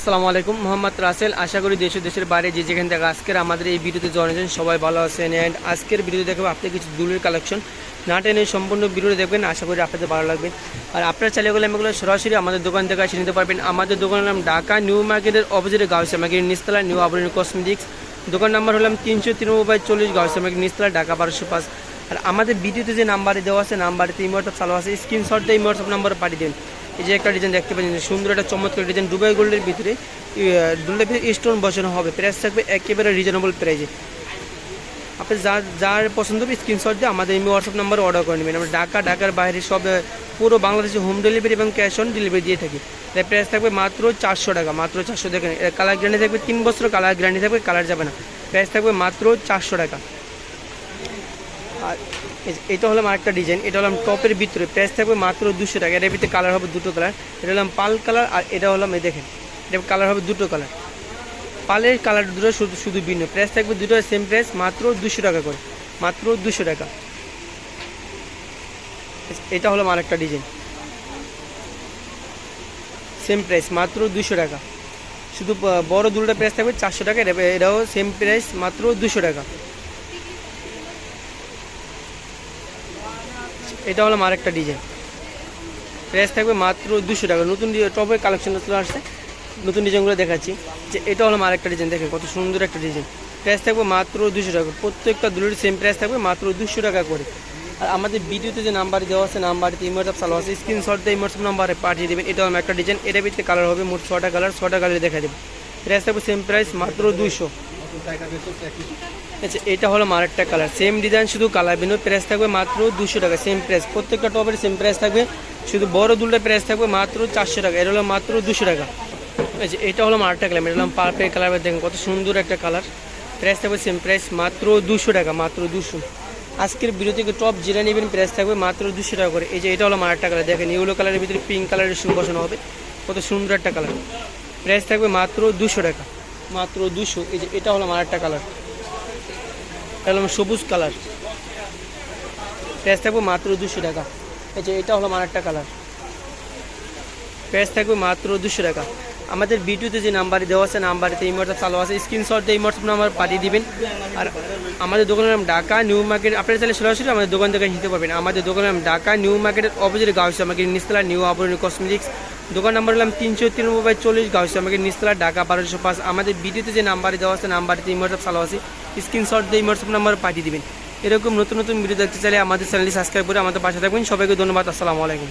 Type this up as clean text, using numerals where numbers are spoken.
আসসালামু আলাইকুম, মোহাম্মদ রাসেল। আশা করি দেশের বাইরে যে যেখান থেকে আজকের আমাদের এই ভিডিওতে জয়েন সবাই ভালো আছেন। অ্যান্ড আজকের ভিডিওতে দেখবো আপনি কিছু দুলের কালেকশন না টেনে সম্পূর্ণ ভিডিওতে দেখবেন, আশা করি আপনাদের ভালো লাগবে। আর আপনারা চাইলে গেলে এগুলো সরাসরি আমাদের দোকান থেকে এসে নিতে পারবেন। আমাদের দোকানের নাম ঢাকা নিউ মার্কেটের অপোজিটে গাউসিয়া মার্কেট নিচতলা, নিউ আবরণী কসমেটিক্স। দোকান নাম্বার হলাম 393/40 গাউসিয়া মার্কেট নিচতলা, ঢাকা 1205। আর আমাদের ভিডিওতে যে নাম্বারে দেওয়া আছে নাম্বারটি হোয়াটসঅ্যাপ চালু আছে, স্ক্রিনশট দিয়ে হোয়াটসঅ্যাপ নাম্বারে পাঠিয়ে দেন। এই যে একটা ডিজাইন দেখতে পাচ্ছেন, সুন্দর একটা চমৎকার ডিজাইন, দুবাই গোল্ডের ভিতরে স্টোন বসানো হবে। প্রাইস থাকবে একেবারে রিজনেবল প্রাইসে। আপনি যার পছন্দ হবে স্ক্রিনশট দিয়ে আমাদের হোয়াটসঅ্যাপ নাম্বারে অর্ডার করে নেবেন। আমরা ঢাকার বাইরে সব পুরো বাংলাদেশে হোম ডেলিভারি এবং ক্যাশ অন ডেলিভারি দিয়ে থাকি। তাই প্রাইস থাকবে মাত্র 400 টাকা, মাত্র 400। দেখেন কালার গ্যারান্টি থাকবে 3 বছর, কালার গ্যারান্টি থাকবে, কালার যাবে না। প্রাইস থাকবে মাত্র 400 টাকা। আর এটা হলাম আরেকটা ডিজাইন, এটা হলাম টপের ভিতরে, প্রাইস থাকবে মাত্র 200 টাকা। এটার ভিতরে কালার হবে দুটো কালার, এটা হলাম পাল কালার আর এটা হলাম এই দেখেন এটা কালার হবে দুটো কালার। পালের কালার দুটো শুধু ভিন্ন, প্রাইস থাকবে দুটো সেম প্রাইস, মাত্র 200 টাকা করে, মাত্র 200 টাকা। এটা হলো আরেকটা ডিজাইন, সেম প্রাইস মাত্র 200 টাকা। শুধু বড় দুটোটা প্রাইস থাকবে 400 টাকা, এটাও সেম প্রাইস মাত্র 200 টাকা। এটা হলো আরেকটা ডিজাইন, প্রাইস থাকবে মাত্র 200 টাকা। নতুন টপের কালেকশনটা চলে আসছে, নতুন ডিজাইনগুলো দেখাচ্ছি। যে এটা হলো আরেকটা ডিজাইন, দেখেন কত সুন্দর একটা ডিজাইন। প্রাইস থাকবে মাত্র 200 টাকা। প্রত্যেকটা দুলের সেম প্রাইস থাকবে মাত্র 200 টাকা করে। আর আমাদের ভিডিওতে যে নাম্বার দেওয়া আছে নাম্বারটি হোয়াটসঅ্যাপ চালু আছে, স্ক্রিনশট দিয়ে হোয়াটসঅ্যাপ নাম্বারে পাঠিয়ে দেবেন। এটা হলো একটা ডিজাইন, এটার ভিতরে কালার হবে মোট 6টা কালার, 6টা কালার দেখা দেবেন। প্রাইস থাকবে সেম প্রাইস, মাত্র 200। আচ্ছা, এটা হলো আরেকটা কালার, সেম ডিজাইন শুধু কালার ভিন্ন, প্রাইস থাকবে মাত্র 200 টাকা, সেম প্রাইস। প্রত্যেকটা টপের সেম প্রাইস থাকবে, শুধু বড় দুলটা প্রাইস থাকবে মাত্র 400 টাকা। এটা হলো মাত্র 200 টাকা। আচ্ছা, এটা হলো আরেকটা কালার, এটা হলাম পার্পেল কালার, দেখেন কত সুন্দর একটা কালার। প্রাইস থাকবে সেম প্রাইস, মাত্র 200 টাকা, মাত্র 200। আজকের ভিডিও থেকে টপ যেটা নেবেন প্রাইস থাকবে মাত্র 200 টাকা করে। এই যে এটা হলো আরেকটা কালার, দেখেন ইয়েলো কালারের ভিতরে পিঙ্ক কালারের শুন বসানো হবে, কত সুন্দর একটা কালার। প্রাইস থাকবে মাত্র 200 টাকা, মাত্র 200। এই যে এটা হলো আরেকটা কালার, এটা হলো সবুজ কালার, প্রাইস থাকবে মাত্র 200 টাকা। এই যে এটা হলো আরেকটা কালার, প্রাইস থাকবে মাত্র 200 টাকা। আমাদের ভিডিওতে যে নাম্বারে দেওয়া আছে নাম্বারেতে হোয়াটসঅ্যাপ চালু আছে, স্ক্রিনশট দিয়ে হোয়াটসঅ্যাপ নাম্বার পাঠিয়ে দিবেন। আর আমাদের দোকানের নাম ঢাকা নিউ মার্কেট, আপনারা চাইলে সরাসরি আমাদের দোকান থেকে নিতে পারবেন। আমাদের দোকানের নাম ঢাকা নিউ মার্কেটের অপোজিটে গাউসিয়া মার্কেট নিচতলা, নিউ আবরণী কসমেটিক্স। দোকান নাম্বার হলাম 393/40 গাউসিয়া মার্কেট নিচতলা, ঢাকা 1205। আমাদের ভিডিওতে যে নাম্বারে দেওয়া আছে নাম্বারেতে হোয়াটসঅ্যাপ চালু আছে, স্ক্রিনশট দিয়ে হোয়াটসঅ্যাপ নাম্বার পাঠিয়ে দিবেন। এরকম নতুন নতুন ভিডিও দেখতে চাইলে আমাদের চ্যানেলটি সাবস্ক্রাইব করে আমাদের পাশে থাকবেন। সবাইকে ধন্যবাদ, আসসালামু আলাইকুম।